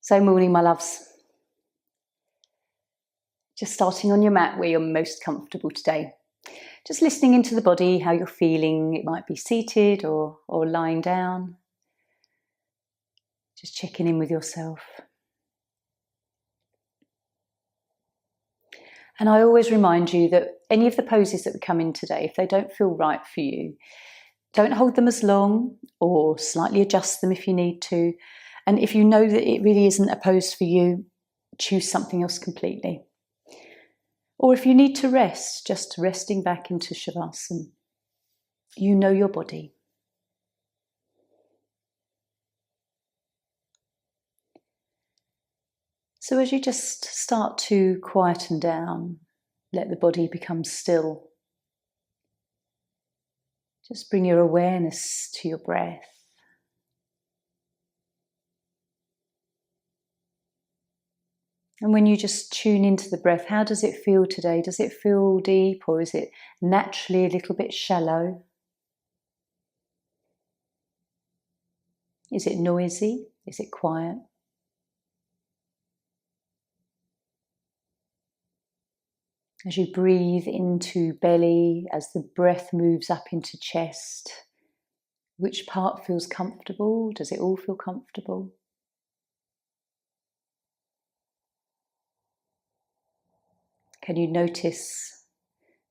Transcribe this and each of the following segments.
So morning, my loves. Just starting on your mat where you're most comfortable today. Just listening into the body, how you're feeling. It might be seated or lying down. Just checking in with yourself. And I always remind you that any of the poses that we come in today, if they don't feel right for you, don't hold them as long or slightly adjust them if you need to. And if you know that it really isn't a pose for you, choose something else completely. Or if you need to rest, just resting back into Shavasana. You know your body. So as you just start to quieten down, let the body become still. Just bring your awareness to your breath. And when you just tune into the breath, how does it feel today? Does it feel deep or is it naturally a little bit shallow? Is it noisy? Is it quiet? As you breathe into belly, as the breath moves up into chest, which part feels comfortable? Does it all feel comfortable? Can you notice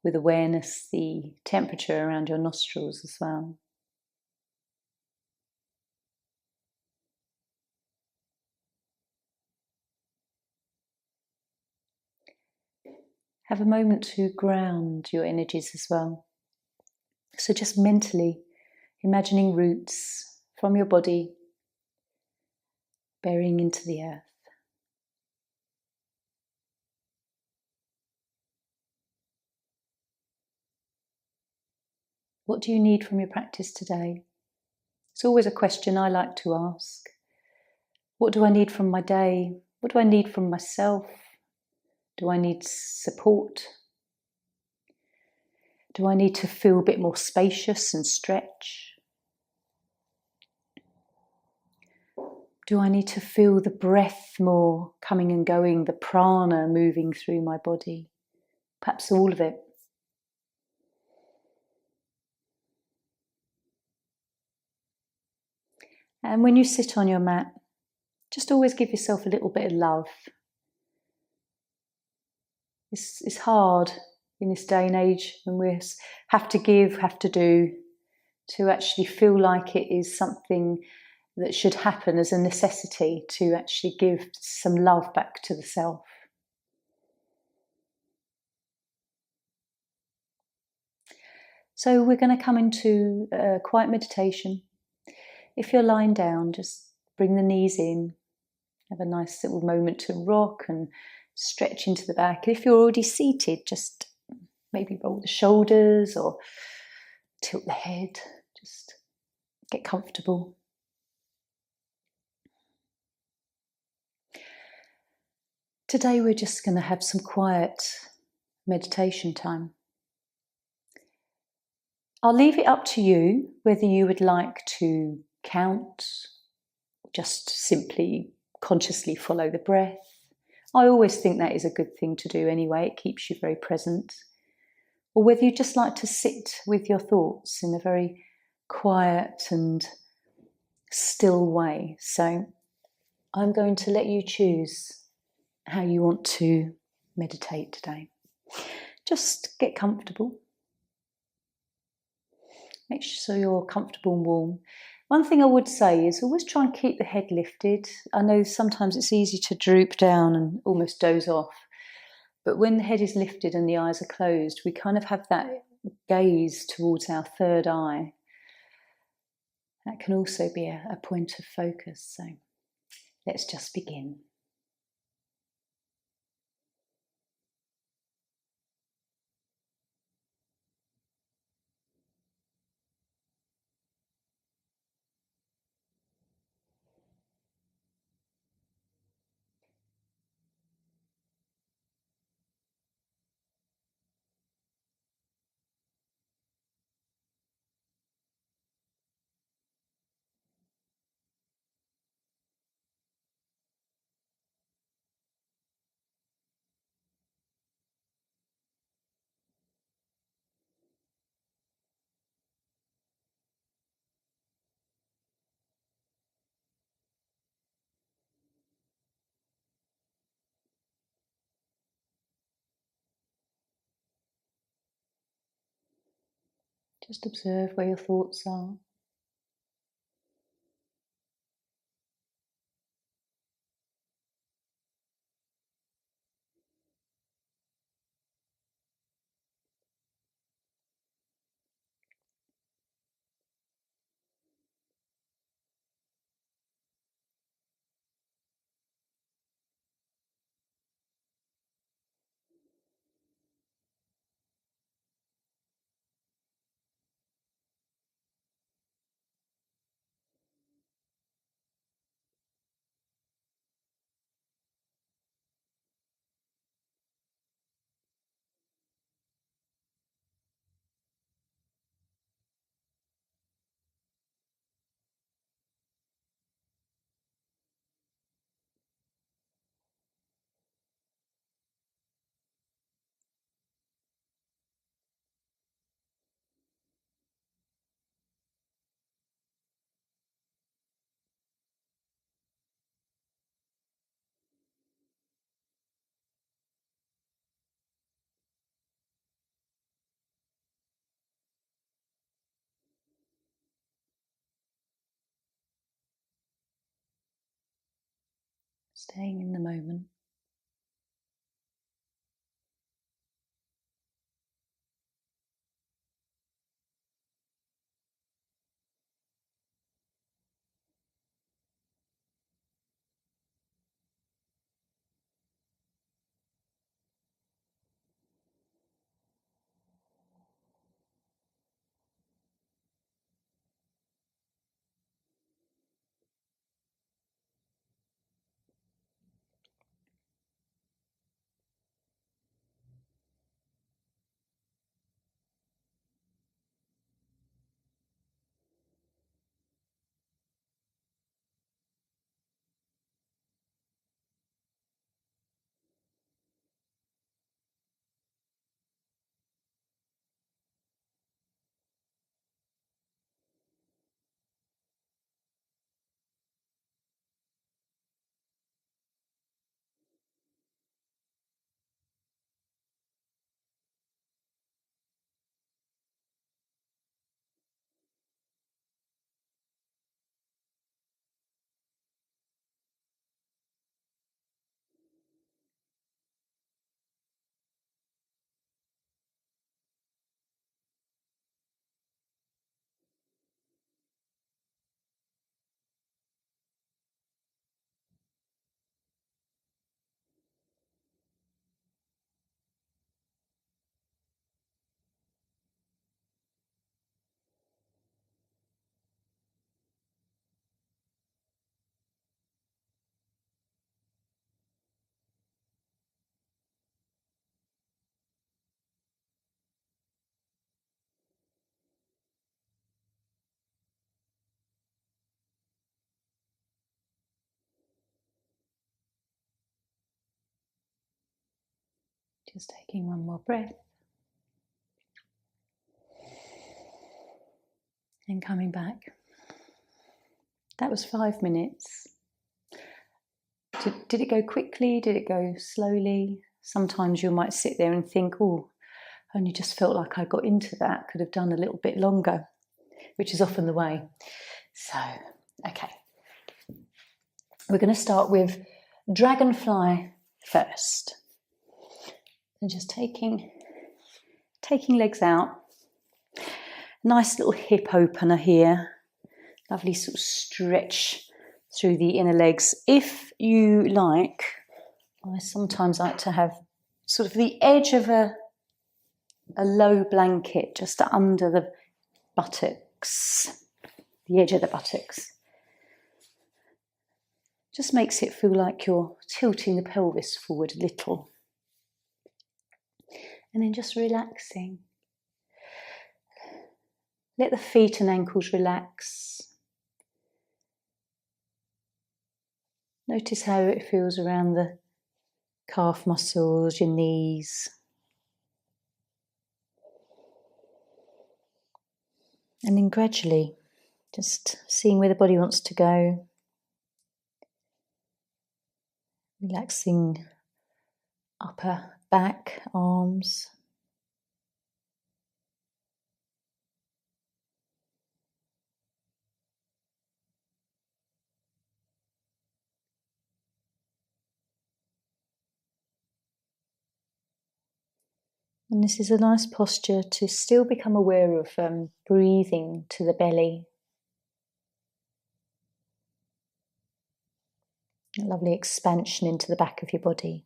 with awareness the temperature around your nostrils as well? Have a moment to ground your energies as well. So just mentally imagining roots from your body burying into the earth. What do you need from your practice today? It's always a question I like to ask. What do I need from my day? What do I need from myself? Do I need support? Do I need to feel a bit more spacious and stretch? Do I need to feel the breath more coming and going, the prana moving through my body? Perhaps all of it. And when you sit on your mat, just always give yourself a little bit of love. It's hard in this day and age when we have to give, have to do, to actually feel like it is something that should happen as a necessity to actually give some love back to the self. So we're going to come into a quiet meditation. If you're lying down, just bring the knees in. Have a nice little moment to rock and stretch into the back. If you're already seated, just maybe roll the shoulders or tilt the head. Just get comfortable. Today we're just going to have some quiet meditation time. I'll leave it up to you whether you would like to count, just simply consciously follow the breath. I always think that is a good thing to do anyway. It keeps you very present. Or whether you just like to sit with your thoughts in a very quiet and still way. So I'm going to let you choose how you want to meditate today. Just get comfortable. Make sure you're comfortable and warm. One thing I would say is always try and keep the head lifted. I know sometimes it's easy to droop down and almost doze off. But when the head is lifted and the eyes are closed, we kind of have that gaze towards our third eye. That can also be a point of focus. So let's just begin. Just observe where your thoughts are. Staying in the moment. Just taking one more breath. And coming back. That was 5 minutes. Did it go quickly? Did it go slowly? Sometimes you might sit there and think, oh, I only just felt like I got into that. Could have done a little bit longer, which is often the way. So, okay. We're going to start with dragonfly first. And just taking legs out. Nice little hip opener here. Lovely sort of stretch through the inner legs. If you like, I sometimes like to have sort of the edge of a low blanket just under the buttocks, the edge of the buttocks. Just makes it feel like you're tilting the pelvis forward a little. And then just relaxing. Let the feet and ankles relax. Notice how it feels around the calf muscles, your knees. And then gradually, just seeing where the body wants to go. Relaxing upper back, arms. And this is a nice posture to still become aware of breathing to the belly. A lovely expansion into the back of your body.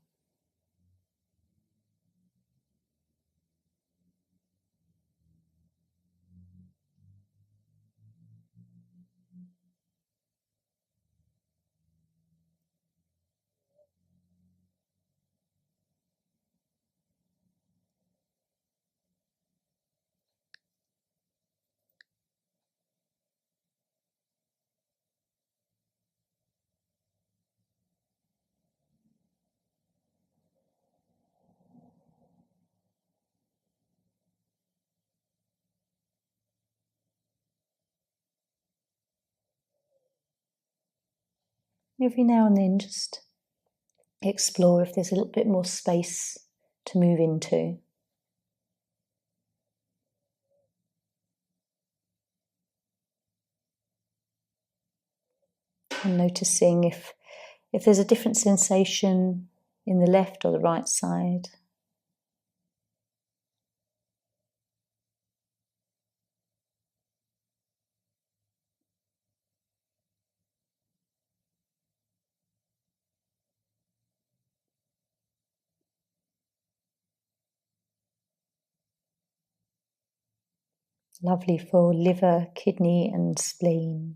Every now and then just explore if there's a little bit more space to move into. And noticing if there's a different sensation in the left or the right side. Lovely for liver, kidney and spleen.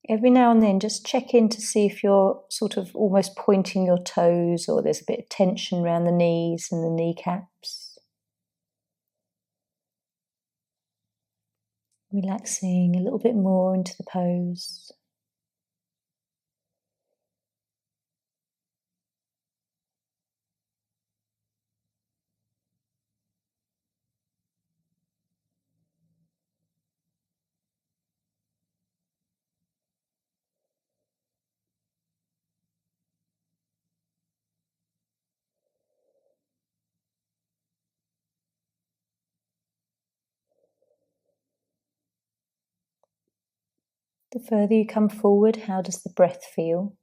Every now and then just check in to see if you're sort of almost pointing your toes or there's a bit of tension around the knees and the kneecaps. Relaxing a little bit more into the pose. The further you come forward, how does the breath feel?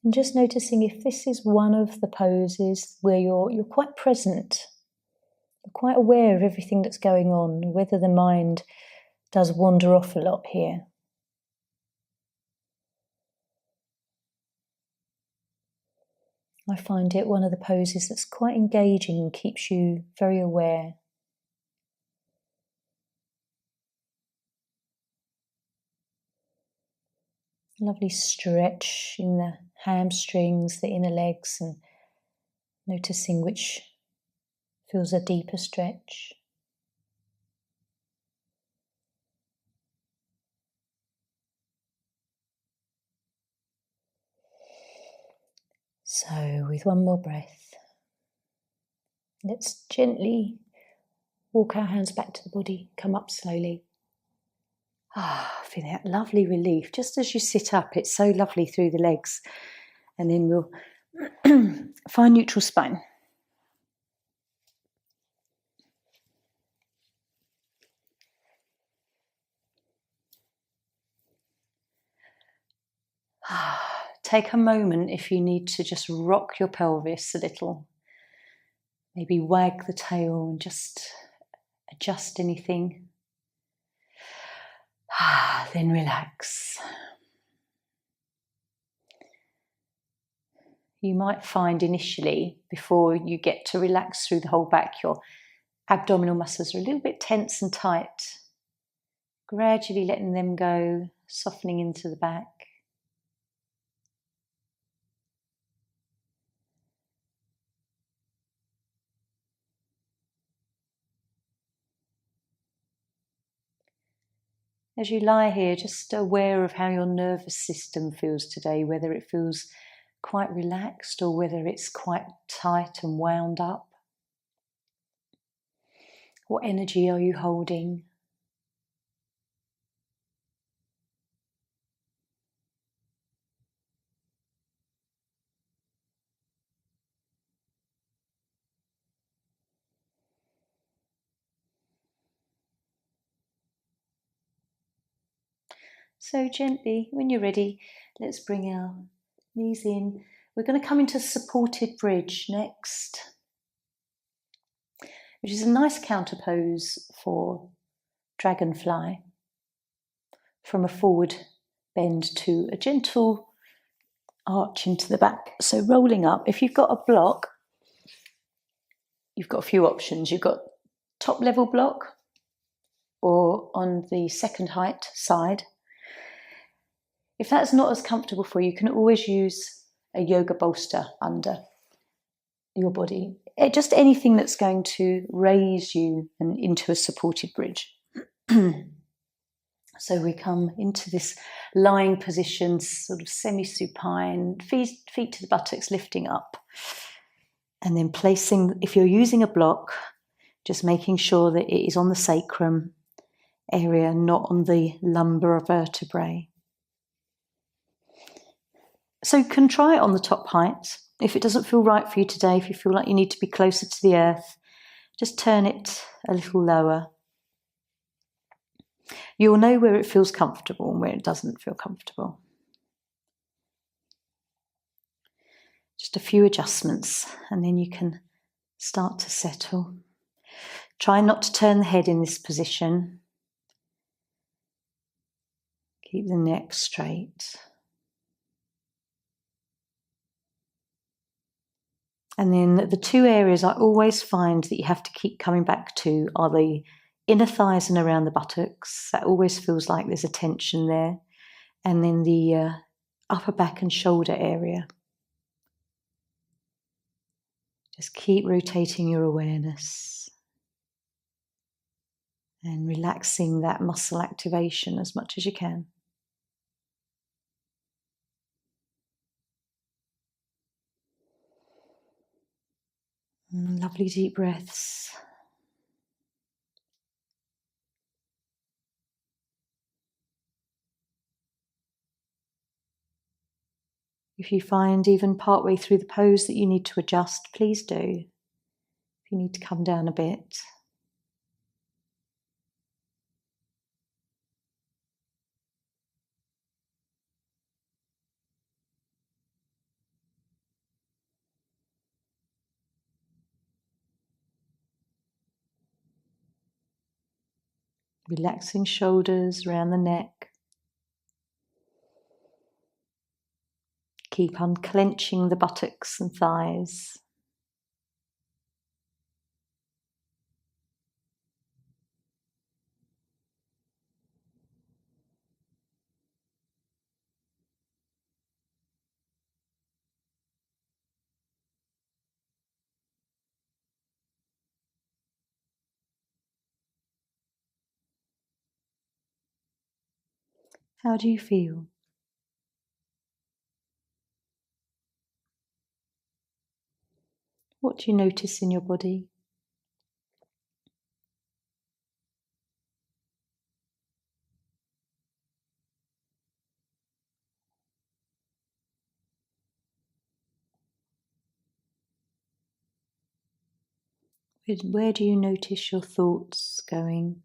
And just noticing if this is one of the poses where you're quite present, you're quite aware of everything that's going on, whether the mind does wander off a lot here. I find it one of the poses that's quite engaging and keeps you very aware. Lovely stretch in the hamstrings, the inner legs, and noticing which feels a deeper stretch. So with one more breath, let's gently walk our hands back to the body, come up slowly. Feeling that lovely relief. Just as you sit up, it's so lovely through the legs. And then we'll find neutral spine. Take a moment if you need to just rock your pelvis a little. Maybe wag the tail and just adjust anything. Then relax. You might find initially, before you get to relax through the whole back, your abdominal muscles are a little bit tense and tight. Gradually letting them go, softening into the back. As you lie here, just aware of how your nervous system feels today, whether it feels quite relaxed or whether it's quite tight and wound up. What energy are you holding? So gently, when you're ready, let's bring our knees in. We're going to come into supported bridge next, which is a nice counterpose for dragonfly, from a forward bend to a gentle arch into the back. So rolling up. If you've got a block, you've got a few options. You've got top level block or on the second height side. If that's not as comfortable for you, you can always use a yoga bolster under your body. Just anything that's going to raise you and into a supported bridge. So we come into this lying position, sort of semi-supine, feet to the buttocks, lifting up. And then placing, if you're using a block, just making sure that it is on the sacrum area, not on the lumbar vertebrae. So you can try it on the top height. If it doesn't feel right for you today, if you feel like you need to be closer to the earth, just turn it a little lower. You'll know where it feels comfortable and where it doesn't feel comfortable. Just a few adjustments and then you can start to settle. Try not to turn the head in this position. Keep the neck straight. And then the two areas I always find that you have to keep coming back to are the inner thighs and around the buttocks. That always feels like there's a tension there. And then the upper back and shoulder area. Just keep rotating your awareness and relaxing that muscle activation as much as you can. Lovely deep breaths. If you find even partway through the pose that you need to adjust, please do. If you need to come down a bit. Relaxing shoulders around the neck. Keep unclenching the buttocks and thighs. How do you feel? What do you notice in your body? Where do you notice your thoughts going?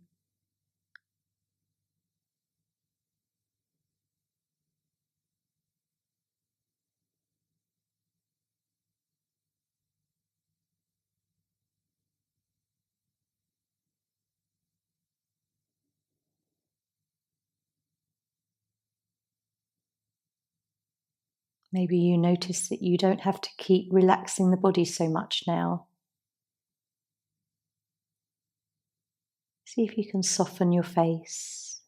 Maybe you notice that you don't have to keep relaxing the body so much now. See if you can soften your face.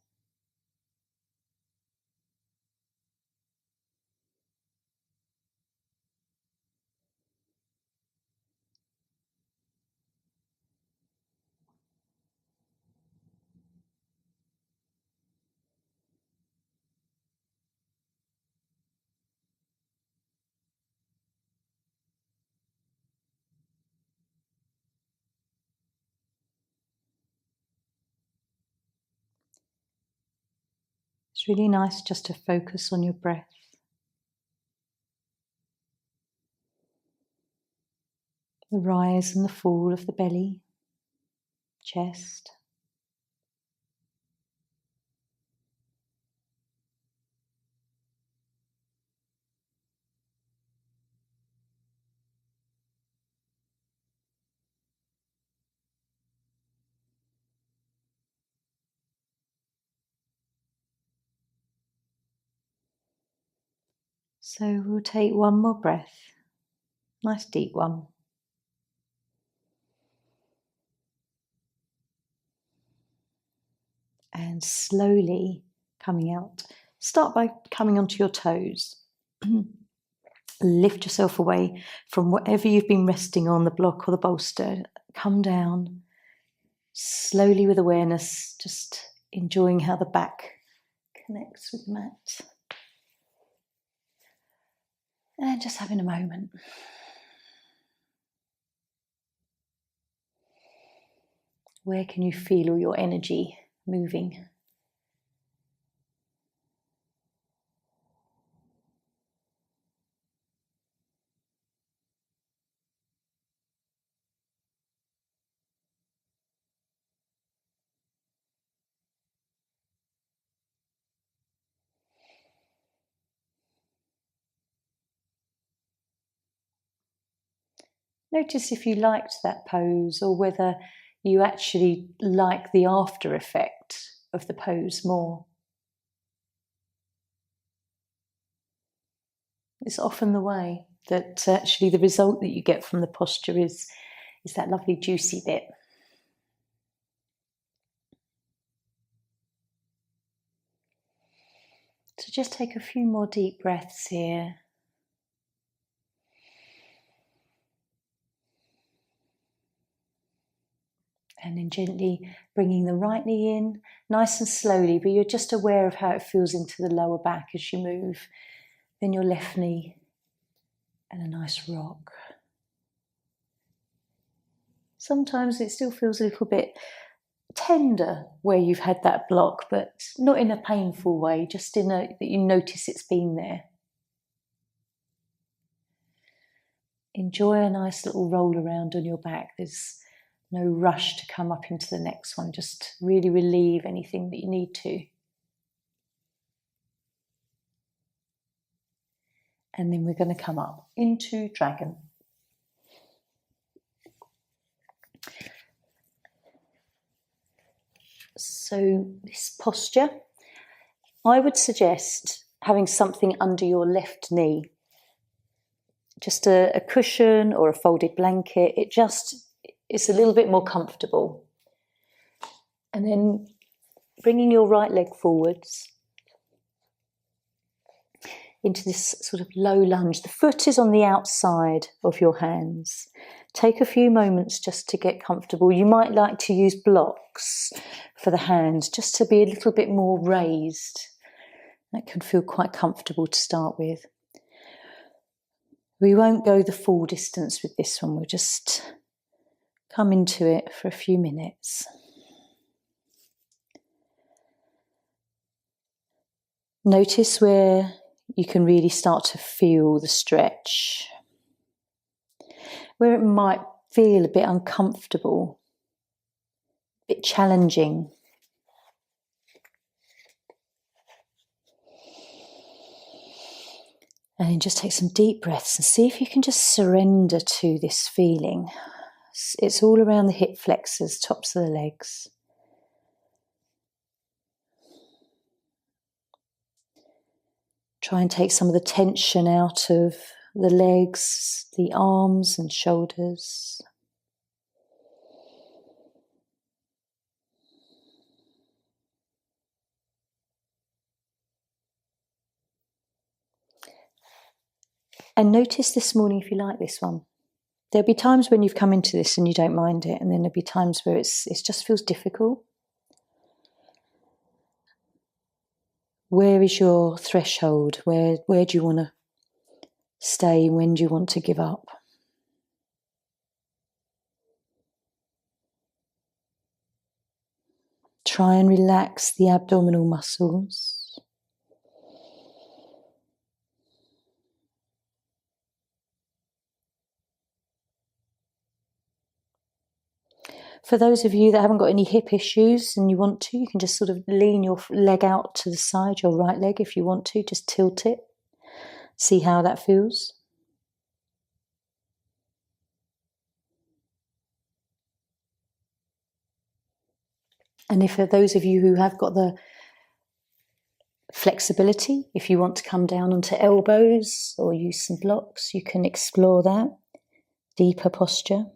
It's really nice just to focus on your breath. The rise and the fall of the belly, chest. So we'll take one more breath, nice deep one. And slowly coming out. Start by coming onto your toes. Lift yourself away from whatever you've been resting on, the block or the bolster. Come down slowly with awareness, just enjoying how the back connects with the mat. And just having a moment. Where can you feel all your energy moving? Notice if you liked that pose or whether you actually like the after effect of the pose more. It's often the way that actually the result that you get from the posture is that lovely juicy bit. So just take a few more deep breaths here. And then gently bringing the right knee in, nice and slowly, but you're just aware of how it feels into the lower back as you move. Then your left knee and a nice rock. Sometimes it still feels a little bit tender where you've had that block, but not in a painful way, just that you notice it's been there. Enjoy a nice little roll around on your back. There's no rush to come up into the next one. Just really relieve anything that you need to. And then we're going to come up into dragon. So this posture, I would suggest having something under your left knee. Just a cushion or a folded blanket. It's a little bit more comfortable. And then bringing your right leg forwards into this sort of low lunge. The foot is on the outside of your hands. Take a few moments just to get comfortable. You might like to use blocks for the hands just to be a little bit more raised. That can feel quite comfortable to start with. We won't go the full distance with this one. We'll just come into it for a few minutes. Notice where you can really start to feel the stretch. Where it might feel a bit uncomfortable, a bit challenging. And then just take some deep breaths and see if you can just surrender to this feeling. It's all around the hip flexors, tops of the legs. Try and take some of the tension out of the legs, the arms and shoulders. And notice this morning if you like this one. There'll be times when you've come into this and you don't mind it, and then there'll be times where it just feels difficult. Where is your threshold? Where do you want to stay? When do you want to give up? Try and relax the abdominal muscles. For those of you that haven't got any hip issues and you want to, you can just sort of lean your leg out to the side, your right leg if you want to, just tilt it. See how that feels. And if for those of you who have got the flexibility, if you want to come down onto elbows or use some blocks, you can explore that deeper posture.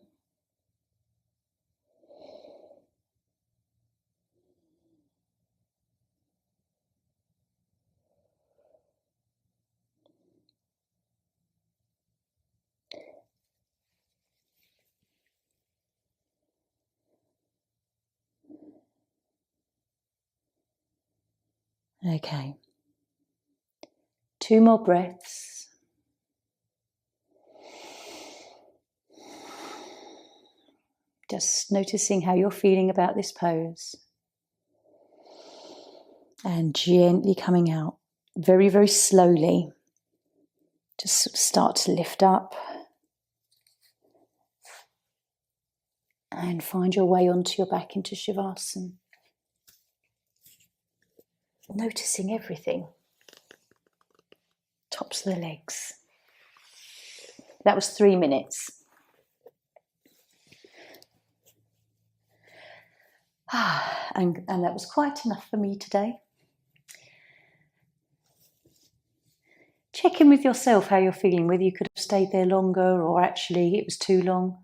Okay. 2 more breaths. Just noticing how you're feeling about this pose. And gently coming out, very, very slowly. Just start to lift up. And find your way onto your back into Shavasana. Noticing everything. Tops of the legs. That was 3 minutes. And that was quite enough for me today. Check in with yourself how you're feeling, whether you could have stayed there longer or actually it was too long.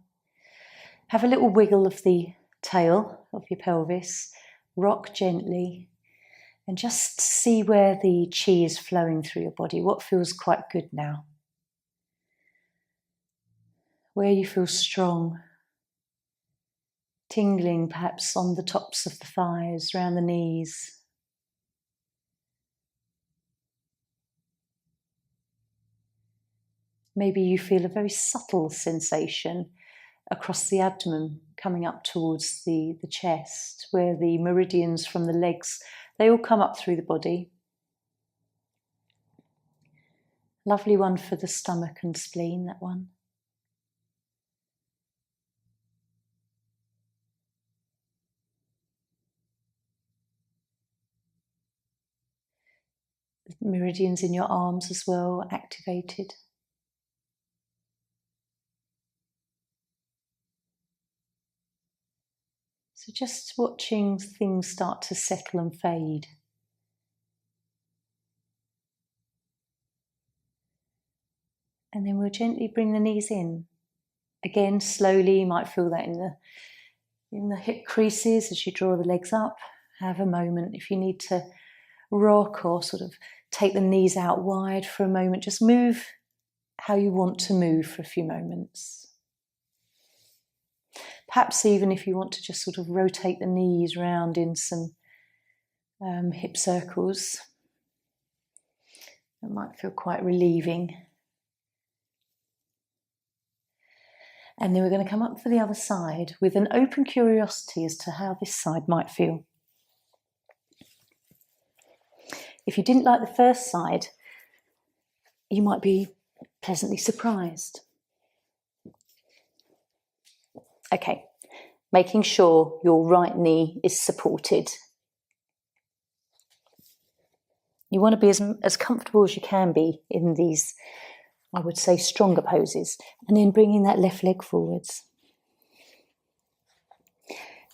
Have a little wiggle of the tail of your pelvis. Rock gently. And just see where the chi is flowing through your body. What feels quite good now? Where you feel strong. Tingling perhaps on the tops of the thighs, around the knees. Maybe you feel a very subtle sensation across the abdomen coming up towards the chest, where the meridians from the legs, they all come up through the body. Lovely one for the stomach and spleen, that one. The meridians in your arms as well, activated. So just watching things start to settle and fade. And then we'll gently bring the knees in. Again, slowly, you might feel that in the hip creases as you draw the legs up. Have a moment. If you need to rock or sort of take the knees out wide for a moment, just move how you want to move for a few moments. Perhaps even if you want to just sort of rotate the knees round in some hip circles. That might feel quite relieving. And then we're going to come up for the other side with an open curiosity as to how this side might feel. If you didn't like the first side, you might be pleasantly surprised. Okay, making sure your right knee is supported. You want to be as comfortable as you can be in these, I would say, stronger poses, and then bringing that left leg forwards.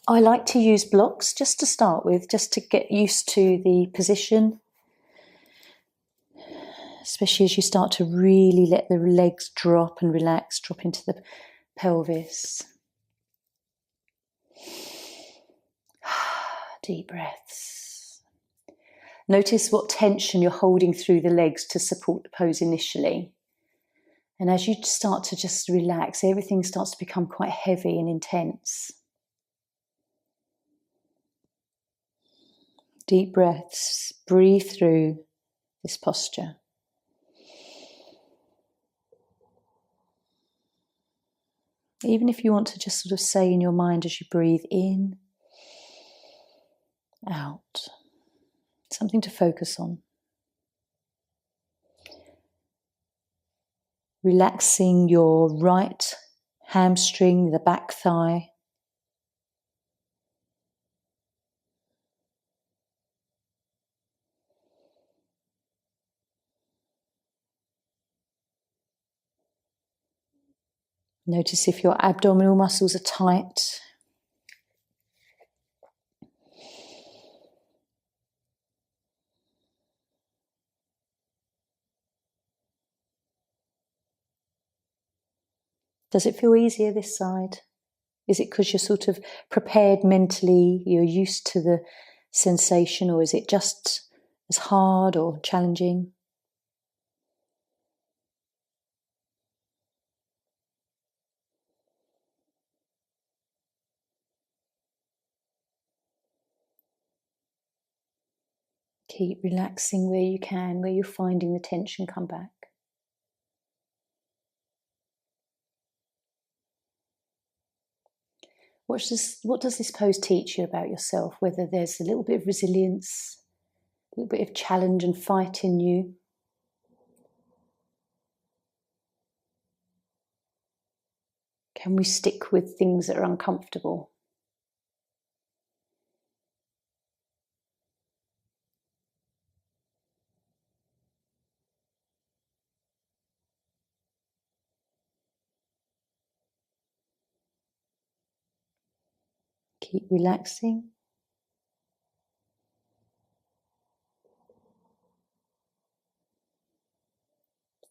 I like to use blocks just to start with, just to get used to the position, especially as you start to really let the legs drop and relax, drop into the pelvis. Deep breaths. Notice what tension you're holding through the legs to support the pose initially. And as you start to just relax, everything starts to become quite heavy and intense. Deep breaths. Breathe through this posture. Even if you want to just sort of say in your mind as you breathe in, out. Something to focus on. Relaxing your right hamstring, the back thigh. Notice if your abdominal muscles are tight. Does it feel easier this side? Is it because you're sort of prepared mentally, you're used to the sensation, or is it just as hard or challenging? Keep relaxing where you can, where you're finding the tension come back. What does this pose teach you about yourself? Whether there's a little bit of resilience, a little bit of challenge and fight in you. Can we stick with things that are uncomfortable? Keep relaxing.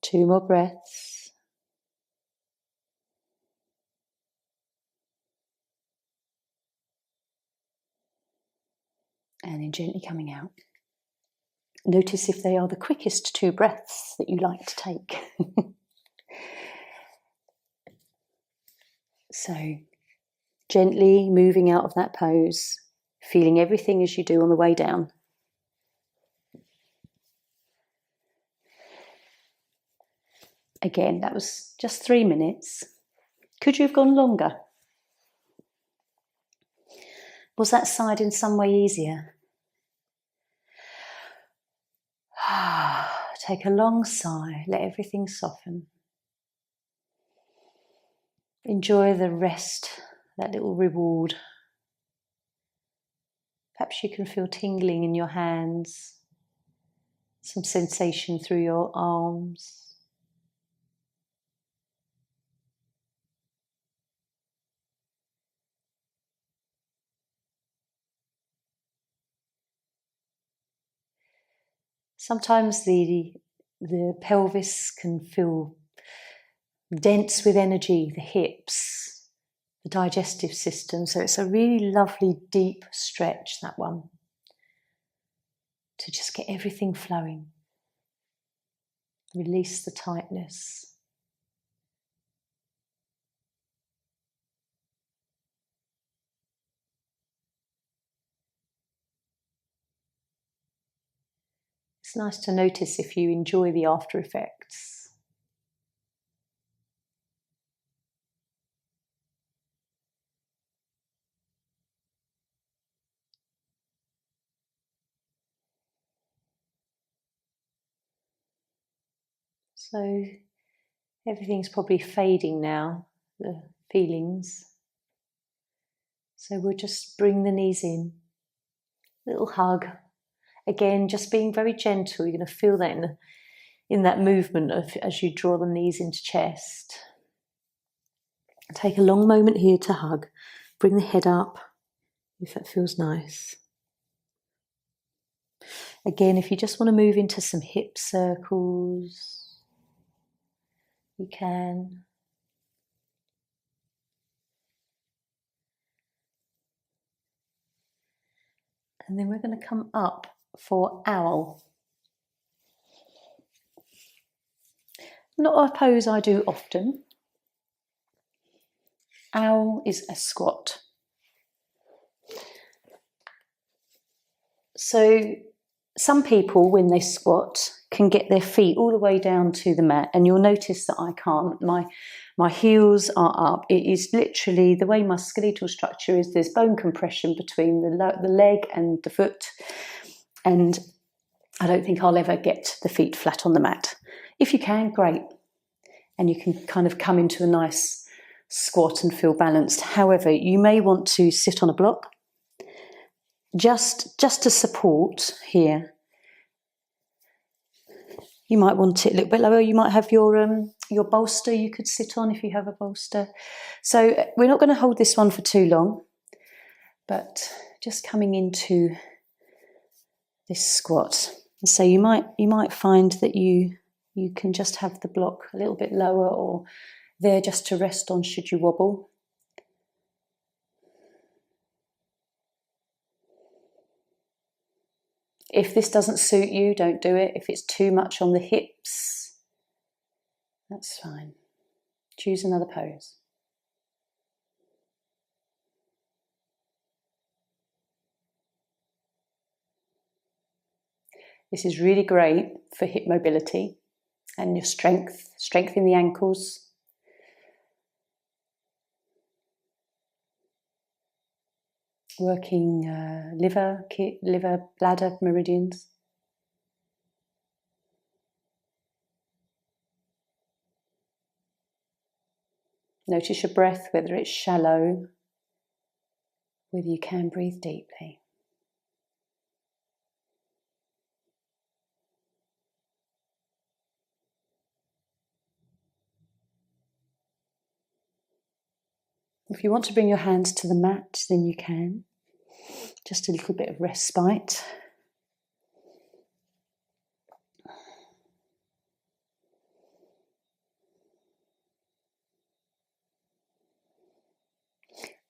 Two more breaths. And then gently coming out. Notice if they are the quickest two breaths that you like to take. So, gently moving out of that pose, feeling everything as you do on the way down. Again, that was just 3 minutes. Could you have gone longer? Was that side in some way easier? Take a long sigh, let everything soften. Enjoy the rest, that little reward. Perhaps you can feel tingling in your hands, some sensation through your arms. Sometimes the pelvis can feel dense with energy, the hips, the digestive system. So it's a really lovely deep stretch, that one, to just get everything flowing. Release the tightness. It's nice to notice if you enjoy the after effects. So everything's probably fading now, the feelings. So we'll just bring the knees in, little hug. Again, just being very gentle. You're going to feel that in that movement as you draw the knees into chest. Take a long moment here to hug. Bring the head up, if that feels nice. Again, if you just want to move into some hip circles, you can. And then we're going to come up for owl. Not a pose I do often. Owl is a squat. So some people, when they squat, can get their feet all the way down to the mat, and you'll notice that I can't. My heels are up. It is literally the way my skeletal structure is. There's bone compression between the leg and the foot, and I don't think I'll ever get the feet flat on the mat. If you can, great. And you can kind of come into a nice squat and feel balanced. However, you may want to sit on a block just to support here. You might want it a little bit lower. You might have your your bolster you could sit on if you have a bolster. So we're not going to hold this one for too long, but just coming into this squat. So you might find that you can just have the block a little bit lower or there just to rest on should you wobble. If this doesn't suit you, don't do it. If it's too much on the hips, that's fine. Choose another pose. This is really great for hip mobility and your strength in the ankles. Working liver, bladder, meridians. Notice your breath, whether it's shallow, whether you can breathe deeply. If you want to bring your hands to the mat, then you can. Just a little bit of respite.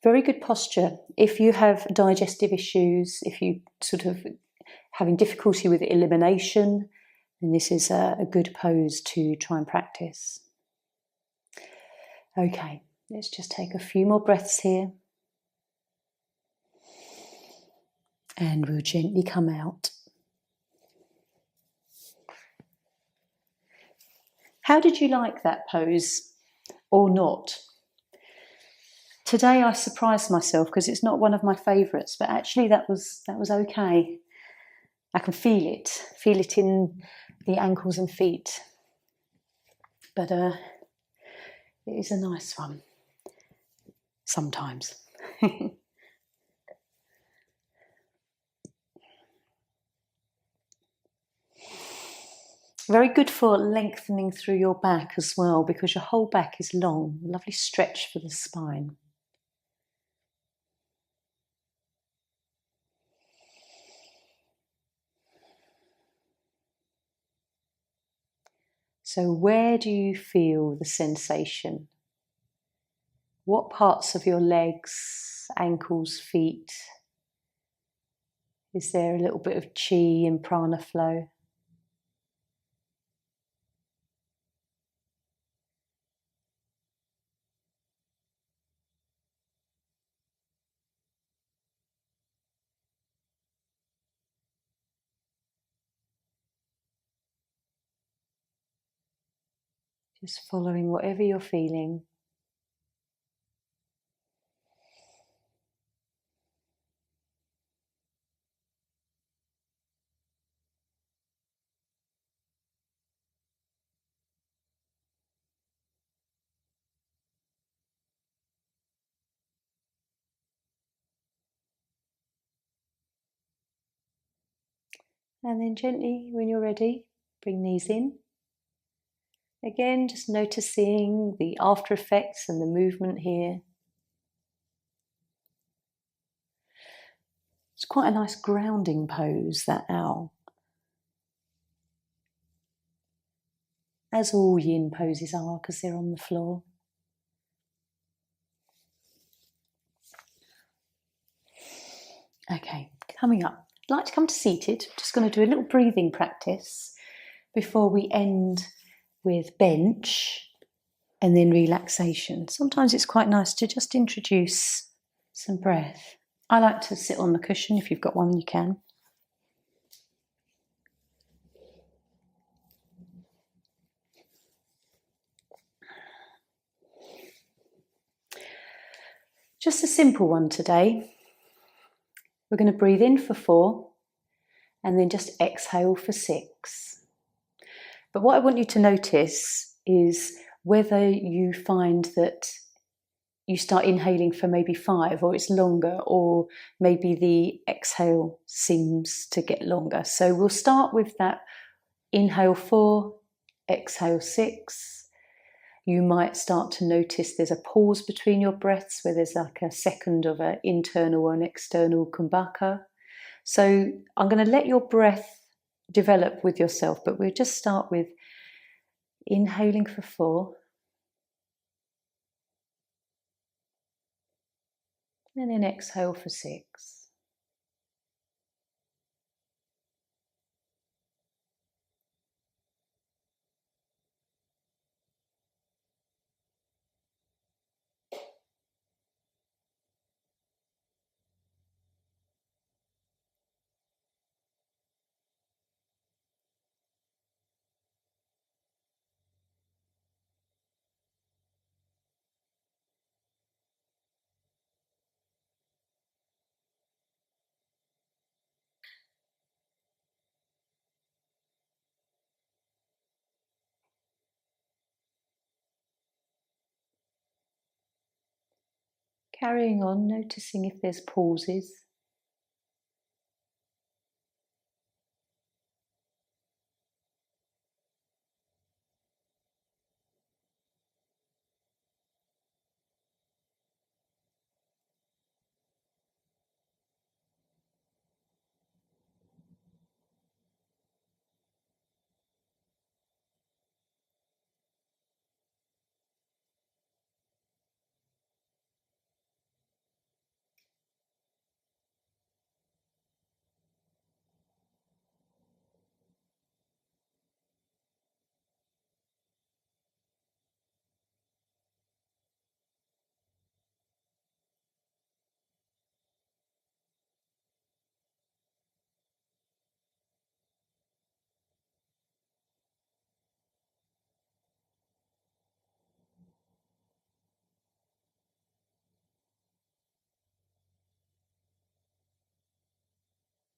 Very good posture. If you have digestive issues, if you sort of having difficulty with elimination, then this is a good pose to try and practice. Okay, let's just take a few more breaths here. And we'll gently come out. How did you like that pose or not? Today I surprised myself because it's not one of my favourites, but actually that was okay. I can feel it in the ankles and feet. But it is a nice one sometimes. Very good for lengthening through your back as well, because your whole back is long. Lovely stretch for the spine. So where do you feel the sensation? What parts of your legs, ankles, feet? Is there a little bit of chi and prana flow? Just following whatever you're feeling. And then gently, when you're ready, bring these in. Again, just noticing the after effects and the movement here. It's quite a nice grounding pose, that owl. As all yin poses are, because they're on the floor. Okay, coming up. I'd like to come to seated. Just going to do a little breathing practice before we end with bench and then relaxation. Sometimes it's quite nice to just introduce some breath. I like to sit on the cushion. If you've got one, you can. Just a simple one today. We're going to breathe in for 4 and then just exhale for 6. But what I want you to notice is whether you find that you start inhaling for maybe 5 or it's longer, or maybe the exhale seems to get longer. So we'll start with that inhale 4, exhale 6. You might start to notice there's a pause between your breaths where there's like a second of an internal or an external kumbhaka. So I'm going to let your breath develop with yourself, but we'll just start with inhaling for 4. And then exhale for 6. Carrying on, noticing if there's pauses.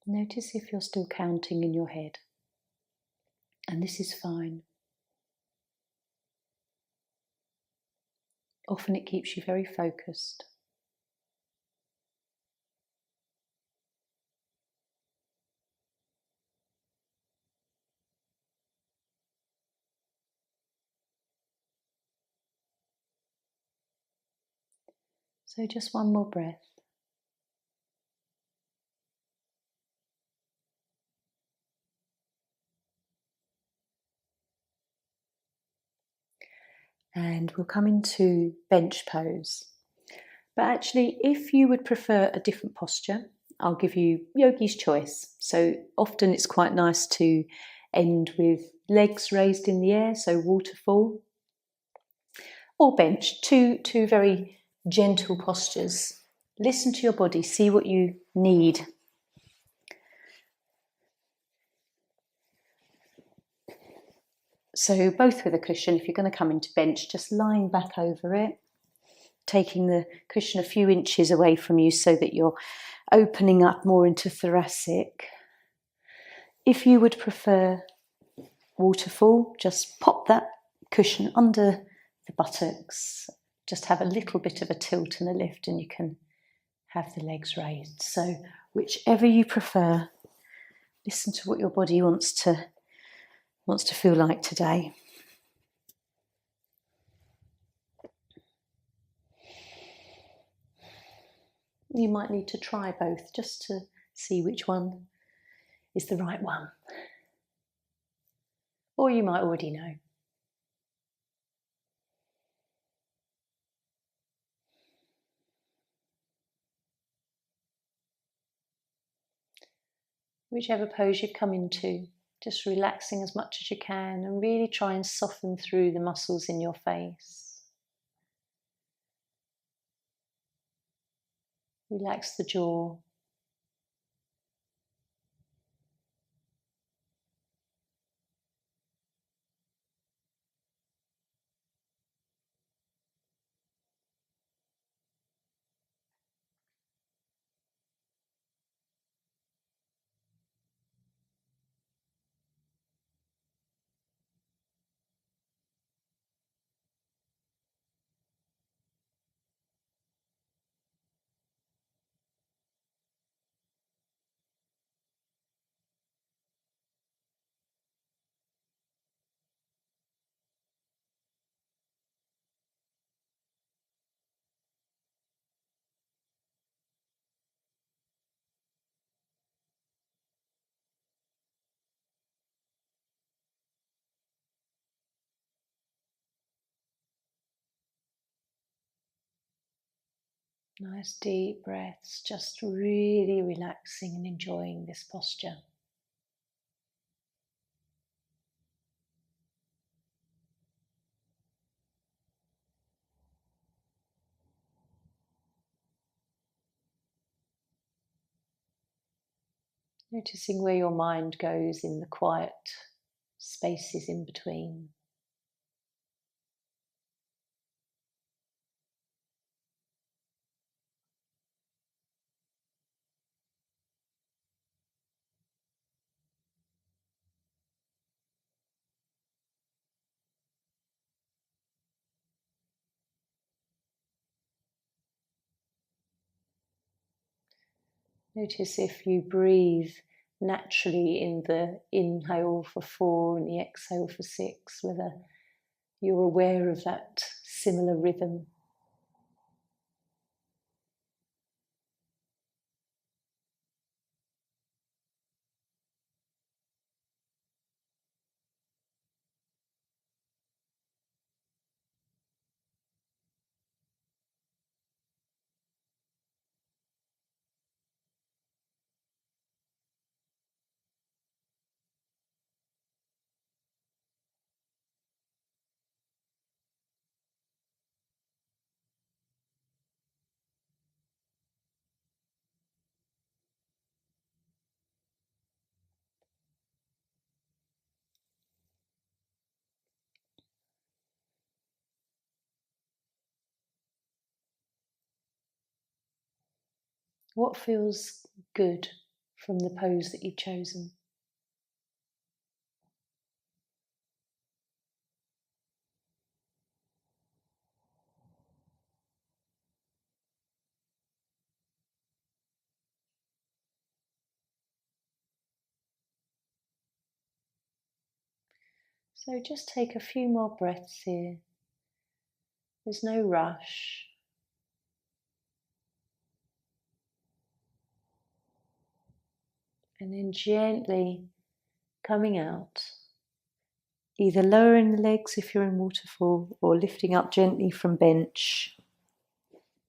Notice if you're still counting in your head. And this is fine. Often it keeps you very focused. So just one more breath. And we'll come into bench pose. But actually, if you would prefer a different posture, I'll give you yogi's choice. So often it's quite nice to end with legs raised in the air, so waterfall, or bench, two very gentle postures. Listen to your body, see what you need. So both with a cushion, if you're going to come into bench, just lying back over it, taking the cushion a few inches away from you so that you're opening up more into thoracic. If you would prefer waterfall, just pop that cushion under the buttocks, just have a little bit of a tilt and a lift and you can have the legs raised. So whichever you prefer, listen to what your body wants to feel like today. You might need to try both just to see which one is the right one. Or you might already know. Whichever pose you've come into, just relaxing as much as you can and really try and soften through the muscles in your face. Relax the jaw. Nice deep breaths, just really relaxing and enjoying this posture. Noticing where your mind goes in the quiet spaces in between. Notice if you breathe naturally in the inhale for 4 and the exhale for 6, whether you're aware of that similar rhythm. What feels good from the pose that you've chosen? So just take a few more breaths here. There's no rush. And then gently coming out, either lowering the legs if you're in waterfall or lifting up gently from bench.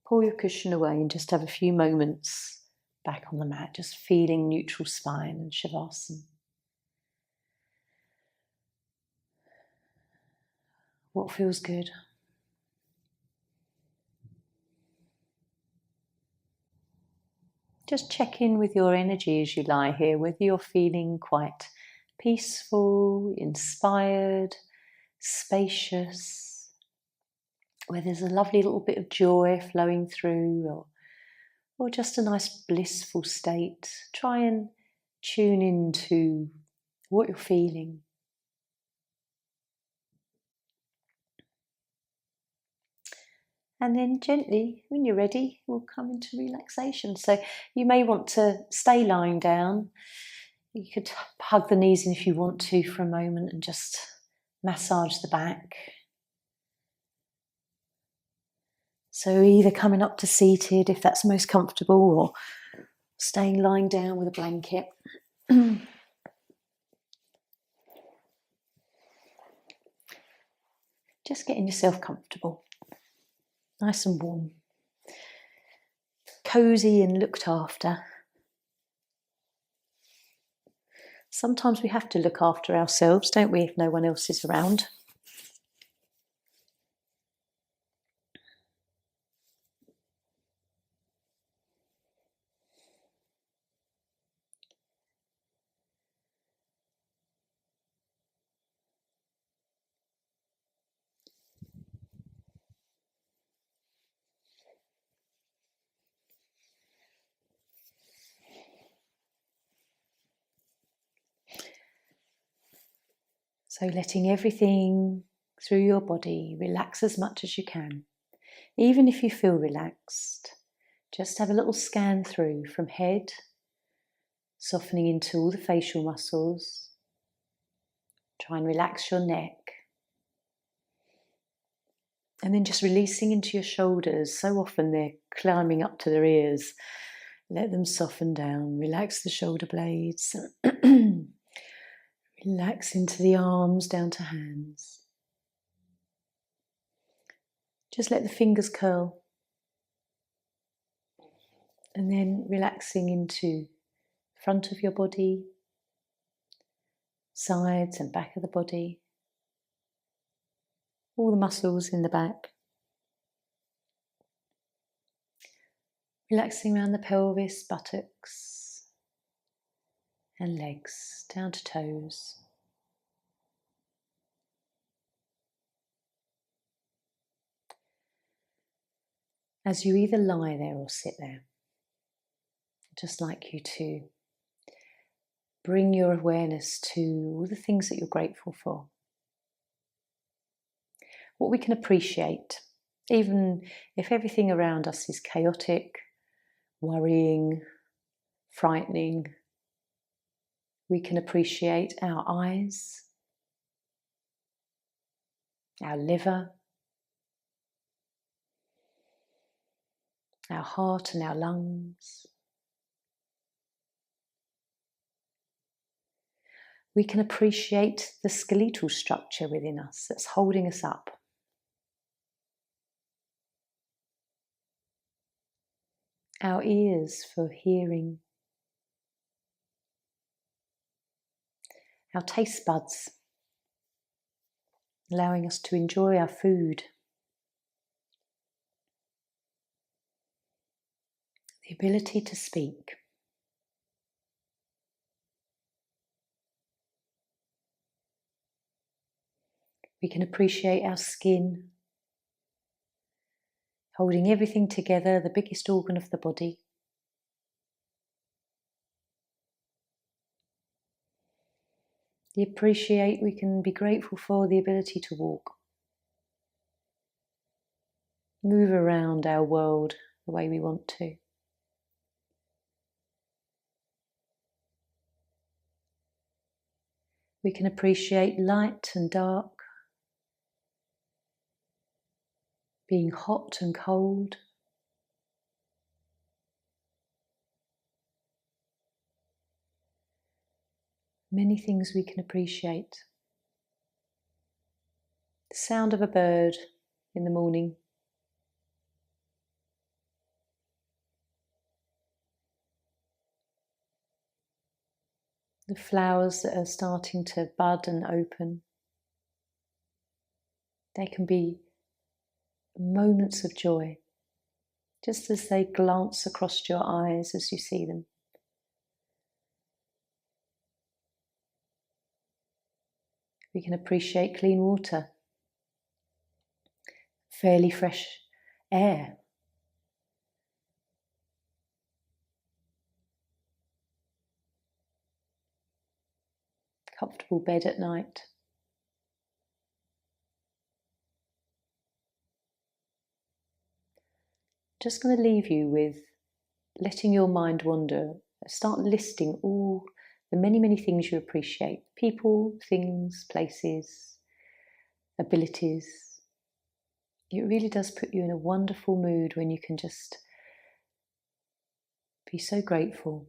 Pull your cushion away and just have a few moments back on the mat, just feeling neutral spine and shavasana. What feels good? Just check in with your energy as you lie here, whether you're feeling quite peaceful, inspired, spacious, where there's a lovely little bit of joy flowing through, or just a nice blissful state. Try and tune into what you're feeling. And then gently, when you're ready, we'll come into relaxation. So you may want to stay lying down. You could hug the knees in if you want to for a moment and just massage the back. So either coming up to seated if that's most comfortable, or staying lying down with a blanket. Just getting yourself comfortable. Nice and warm. Cozy and looked after. Sometimes we have to look after ourselves, don't we, if no one else is around? So letting everything through your body relax as much as you can. Even if you feel relaxed, just have a little scan through from head, softening into all the facial muscles. Try and relax your neck. And then just releasing into your shoulders. So often they're climbing up to their ears. Let them soften down. Relax the shoulder blades. Relax into the arms down to hands. Just let the fingers curl. And then relaxing into front of your body, sides and back of the body, all the muscles in the back. Relaxing around the pelvis, buttocks and legs, down to toes. As you either lie there or sit there, I'd just like you to bring your awareness to all the things that you're grateful for. What we can appreciate, even if everything around us is chaotic, worrying, frightening, we can appreciate our eyes, our liver, our heart and our lungs. We can appreciate the skeletal structure within us that's holding us up. Our ears for hearing. Our taste buds, allowing us to enjoy our food. The ability to speak. We can appreciate our skin, holding everything together, the biggest organ of the body. We can be grateful for the ability to walk. Move around our world the way we want to. We can appreciate light and dark, being hot and cold. Many things we can appreciate. The sound of a bird in the morning. The flowers that are starting to bud and open. They can be moments of joy, just as they glance across your eyes as you see them. We can appreciate clean water, fairly fresh air. Comfortable bed at night. Just going to leave you with letting your mind wander. Start listing all the many, many things you appreciate. People, things, places, abilities. It really does put you in a wonderful mood when you can just be so grateful.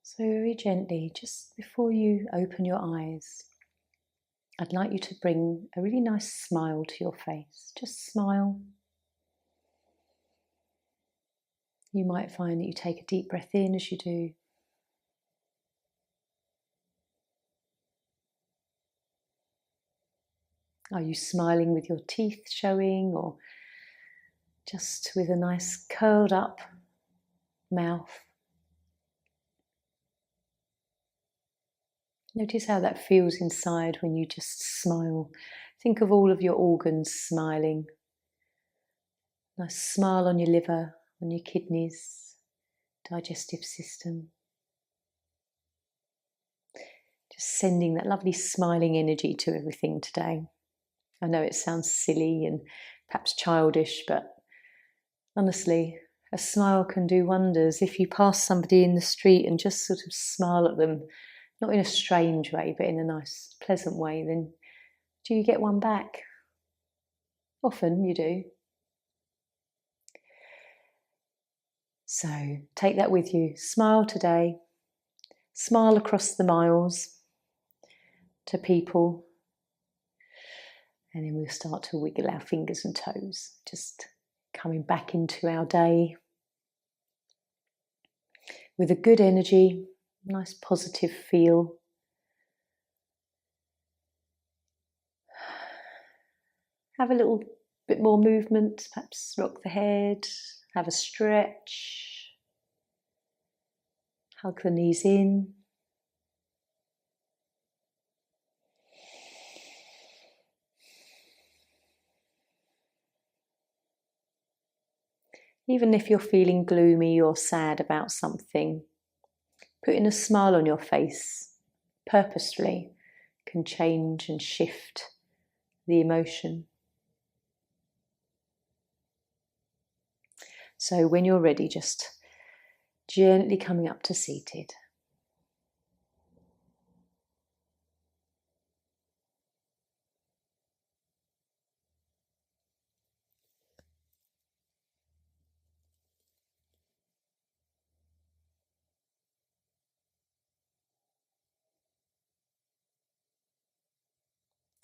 So very gently, just before you open your eyes, I'd like you to bring a really nice smile to your face. Just smile. You might find that you take a deep breath in as you do. Are you smiling with your teeth showing, or just with a nice curled up mouth? Notice how that feels inside when you just smile. Think of all of your organs smiling. Nice smile on your liver, on your kidneys, digestive system. Just sending that lovely smiling energy to everything today. I know it sounds silly and perhaps childish, but honestly, a smile can do wonders. If you pass somebody in the street and just sort of smile at them, not in a strange way, but in a nice, pleasant way, then do you get one back? Often you do. So take that with you. Smile today. Smile across the miles to people. And then we'll start to wiggle our fingers and toes, just coming back into our day with a good energy, nice positive feel. Have a little bit more movement, perhaps rock the head, have a stretch, hug the knees in. Even if you're feeling gloomy or sad about something, putting a smile on your face purposefully can change and shift the emotion. So when you're ready, just gently coming up to seated.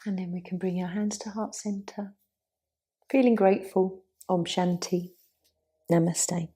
And then we can bring our hands to heart center. Feeling grateful. Om Shanti. Namaste.